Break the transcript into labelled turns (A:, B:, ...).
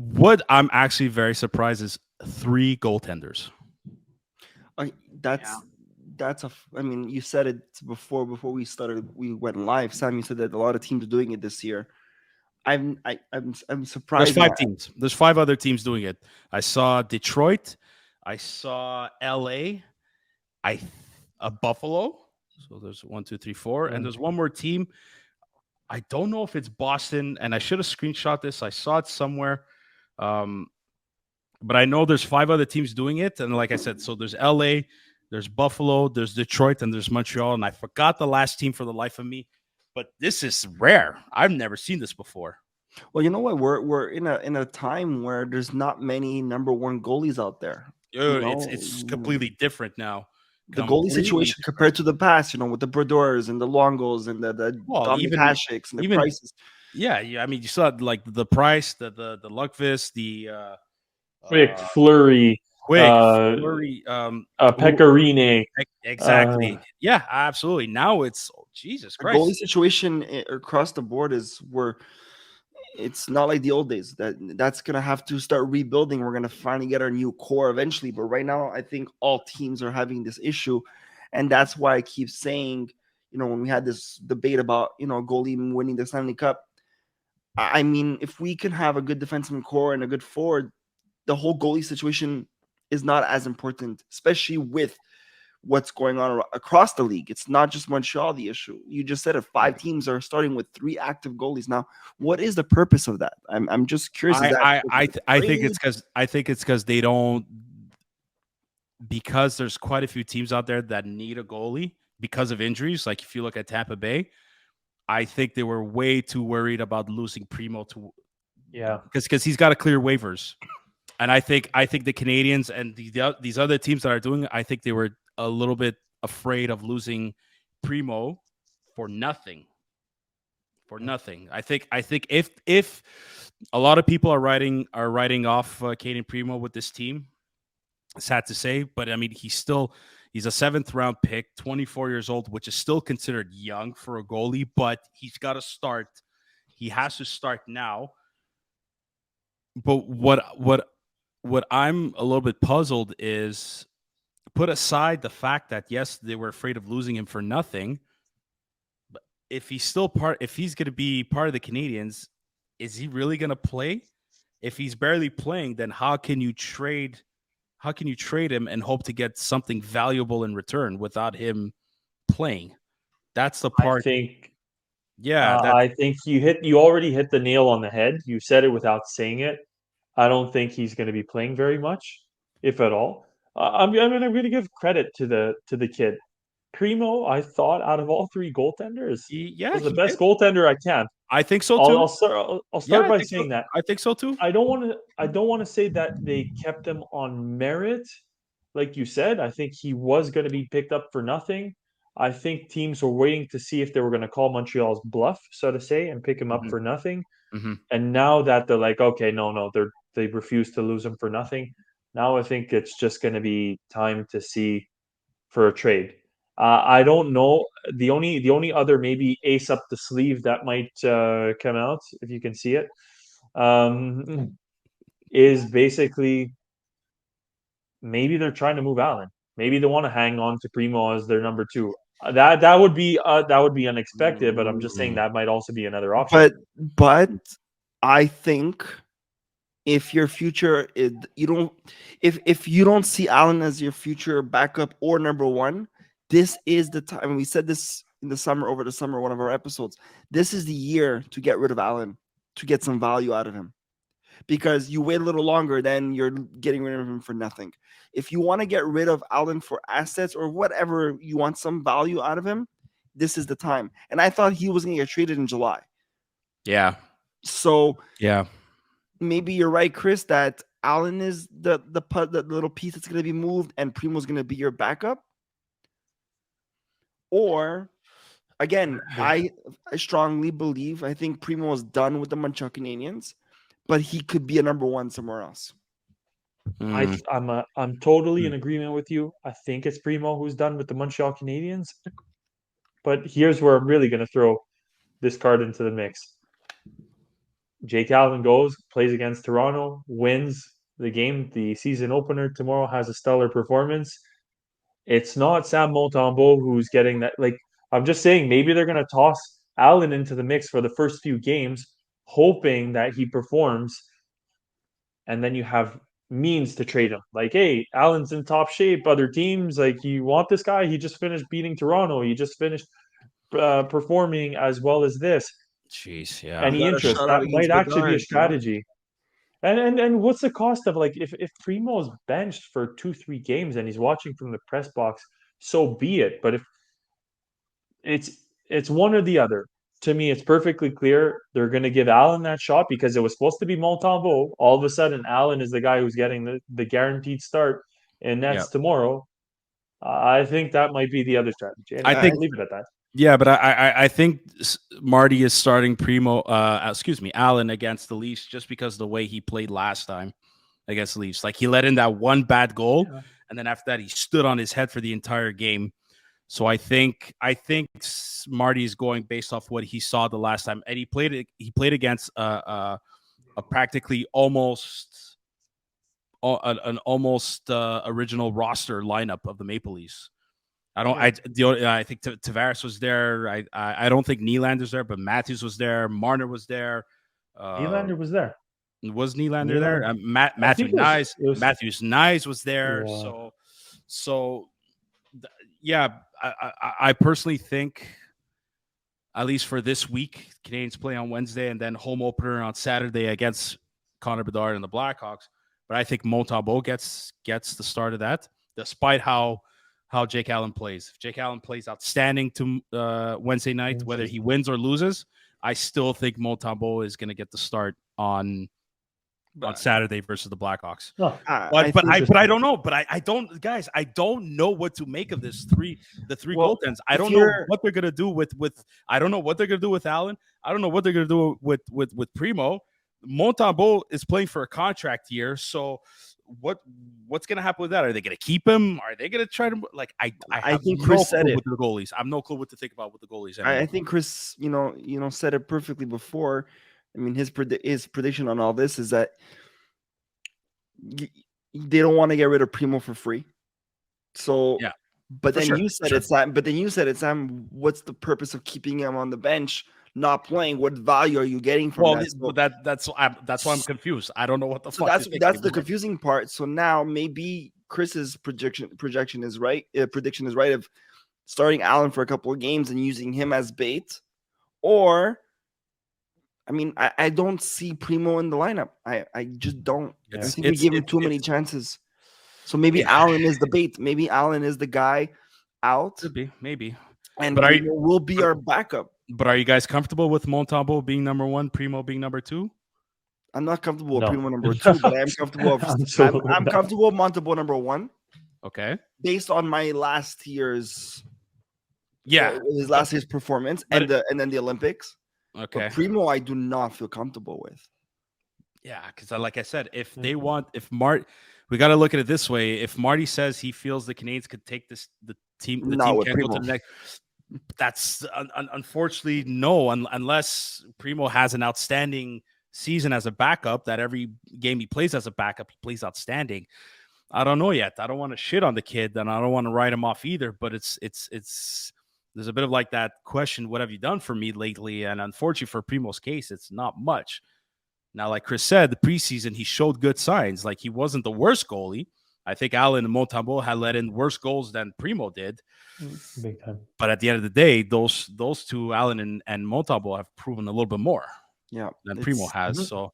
A: What I'm actually very surprised is 3 goaltenders.
B: I
C: Yeah.
B: I mean, you said it before we went live. Sam, you said that a lot of teams are doing it this year. I'm
A: There's
B: surprised.
A: 5 teams. There's 5 other teams doing it. I saw Detroit. I saw LA. I th- Buffalo. So there's one, two, three, four, and there's one more team. I don't know if it's Boston, and I should have screenshot this. I saw it somewhere, um, but I know there's 5 other teams doing it. And like I said, so there's LA, there's Buffalo, there's Detroit, and there's Montreal. And I forgot the last team for the life of me. But this is rare. I've never seen this before.
B: Well, you know what? We're in a time where there's not many number one goalies out there. You
A: It's
B: know,
A: completely different now.
B: the goalie
A: Completely
B: situation
A: different.
B: compared to the past, with the Brodeurs and the Longos and the
A: Well,
B: Dominic Hasek's and the
A: even
B: prices.
A: yeah. I mean, you saw like the price, the Lundqvist, the
C: Quick,
A: uh,
C: Flurry,
A: Quick, Flurry,
C: Pecorine. Uh,
A: exactly. Yeah, absolutely. Now it's Jesus
B: The goalie
A: Christ.
B: situation across the board is where it's not like the old days. That's gonna have to start rebuilding. We're gonna finally get our new core eventually, but right now I think all teams are having this issue, and that's why I keep saying, when we had this debate about goalie winning the Stanley Cup. I mean, if we can have a good defenseman core and a good forward, the whole goalie situation is not as important, especially with what's going on across the league. It's not just Montreal the issue. You just said it. 5 teams are starting with 3 active goalies now. What is the purpose of that? I'm just curious. Is that
A: I think it's because they don't, because there's quite a few teams out there that need a goalie because of injuries. Like if you look at Tampa Bay, I think they were way too worried about losing Primo to
C: yeah.
A: because he's got to clear waivers. And I think the Canadians and these other teams that are doing it, I think they were a little bit afraid of losing Primo for nothing. For nothing. I think if a lot of people are writing off Caden Primo with this team, sad to say, but I mean he's a 7th round pick, 24 years old, which is still considered young for a goalie, but he's got to start. He has to start now. But what I'm a little bit puzzled is, put aside the fact that yes, they were afraid of losing him for nothing, but if he's going to be part of the Canadians, is he really going to play? If he's barely playing, then how can you trade him and hope to get something valuable in return without him playing? That's the
C: I
A: part.
C: think
A: Yeah, that
C: I think you already hit the nail on the head. You said it without saying it. I don't think he's going to be playing very much, if at all. I'm going to give credit to the kid. Primo, I thought out of all 3 goaltenders,
A: yeah,
C: was the
A: he
C: best
A: did.
C: goaltender I can.
A: I think so
C: I'll
A: too.
C: I'll start I'll
A: Yeah,
C: start by saying that.
A: I think so too.
C: I don't want to say that they kept him on merit, like you said. I think he was going to be picked up for nothing. I think teams were waiting to see if they were going to call Montreal's bluff, so to say, and pick him up
A: Hmm.
C: for nothing.
A: Hmm.
C: And now that they're like, okay, no, they refuse to lose him for nothing. Now I think it's just going to be time to see for a trade. I don't know. The only other maybe ace up the sleeve that might come out, if you can see it, um, is basically maybe they're trying to move Allen. Maybe they want to hang on to Primo as their number 2. That would be unexpected, but I'm just saying
B: Mm,
C: that might also be another option.
B: but I think if your future is you don't if you don't see Allen as your future backup or number one, this is the time. We said this in the summer, over the summer, one of our episodes. This is the year to get rid of Allen, to get some value out of him. Because you wait a little longer, then you're getting rid of him for nothing. If you want to get rid of Allen for assets or whatever, you want some value out of him, this is the time. And I thought he was going to get traded in July.
A: Yeah,
B: So
A: yeah.
B: maybe you're right, Chris, that Allen is the little piece that's going to be moved, and Primo's going to be your backup. Or again, I strongly believe, I think Primo is done with the Montreal Canadiens, but he could be a number one somewhere else.
A: Mm.
C: I'm totally in
A: Mm.
C: agreement with you. I think it's Primo who's done with the Montreal Canadiens. But here's where I'm really going to throw this card into the mix. Jake Allen goes, plays against Toronto, wins the game, the season opener tomorrow, has a stellar performance. It's not Sam Montembeault who's getting that. Like, I'm just saying, maybe they're going to toss Allen into the mix for the first few games, hoping that he performs, and then you have means to trade him. Like, hey, Allen's in top shape. Other teams, like, you want this guy? He just finished beating Toronto. He just finished performing as well as this.
A: Jeez, yeah.
C: Any
B: Got a
C: interest?
B: shutout
C: That might
B: against
C: actually be a
B: Bedard, you know?
C: strategy. And what's the cost of, like, if Primo's benched for 2-3 games and he's watching from the press box, so be it. But if it's one or the other, to me, it's perfectly clear they're going to give Allen that shot because it was supposed to be Montembeault. All of a sudden, Allen is the guy who's getting the guaranteed start in
A: Yep.
C: Nets tomorrow. I think that might be the other strategy.
A: I
C: Anyway,
A: think-
C: I'll leave it at that.
A: Yeah, but I think Marty is starting Allen against the Leafs just because of the way he played last time against the Leafs. Like, he let in that one bad goal,
C: Yeah.
A: and then after that he stood on his head for the entire game. So I think Marty is going based off what he saw the last time, and he played against a practically almost an almost original roster lineup of the Maple Leafs. I think Tavares was there. I don't think Nylander's there, but Matthews was there. Marner was there.
C: Nylander was there.
A: Was Nylander there?
C: Nylander-
A: Matthews
C: think
A: Nyes.
C: it was-
A: Matthews Nyes was there.
C: Yeah.
A: Yeah, I personally think, at least for this week, Canadians play on Wednesday and then home opener on Saturday against Connor Bedard and the Blackhawks. But I think Montembeault gets the start of that, despite how Jake Allen plays. If Jake Allen plays outstanding to Wednesday night, whether he wins or loses, I still think Montembeault is going to get the start on Saturday versus the Blackhawks.
C: No.
A: But I don't know. But I don't, guys. I don't know what to make of the three goaltenders. I don't know what they're gonna do with. I don't know what they're gonna do with Allen. I don't know what they're gonna do with Primo. Montembeault is playing for a contract year, so what's gonna happen with that? Are they gonna keep him? Are they gonna try to I think Chris said it with the goalies. I have no clue what to think about with the goalies anymore.
B: I think Chris, said it perfectly before. I mean, his prediction on all this is that they don't want to get rid of Primo for free. So,
A: yeah.
B: But then you said it's Sam. But then you said it's Sam. What's the purpose of keeping him on the bench, not playing? What value are you getting from that?
A: So, that's why I'm confused. I don't know what the fuck.
B: That's the confusing part. So now maybe Chris's projection is right. Prediction is right of starting Allen for a couple of games and using him as bait, or. I mean, I don't see Primo in the lineup. I just don't. I think we give him too many chances. So maybe Allen is the bait. Maybe Allen is the guy out.
A: Could be, maybe.
B: And Primo will be our backup.
A: But are you guys comfortable with Montembeault being number one, Primo being number two?
B: I'm not comfortable with Primo number two, but I'm comfortable with I'm comfortable with Montembeault number one.
A: Okay.
B: Based on my last year's his last year's performance and then the Olympics.
A: Okay.
B: But Primo, I do not feel comfortable with.
A: Yeah, because like I said, we got to look at it this way. If Marty says he feels the Canadiens could take the team can't go to the next. That's unfortunately no, unless Primo has an outstanding season as a backup. That every game he plays as a backup, he plays outstanding. I don't know yet. I don't want to shit on the kid, and I don't want to write him off either. But it's. There's a bit of like that question, what have you done for me lately? And unfortunately for Primo's case, it's not much. Now, like Chris said, the preseason, he showed good signs. Like, he wasn't the worst goalie. I think Allen and Montembeault had let in worse goals than Primo did.
C: Big time.
A: But at the end of the day, those two, Allen and Montembeault, have proven a little bit more than Primo has. So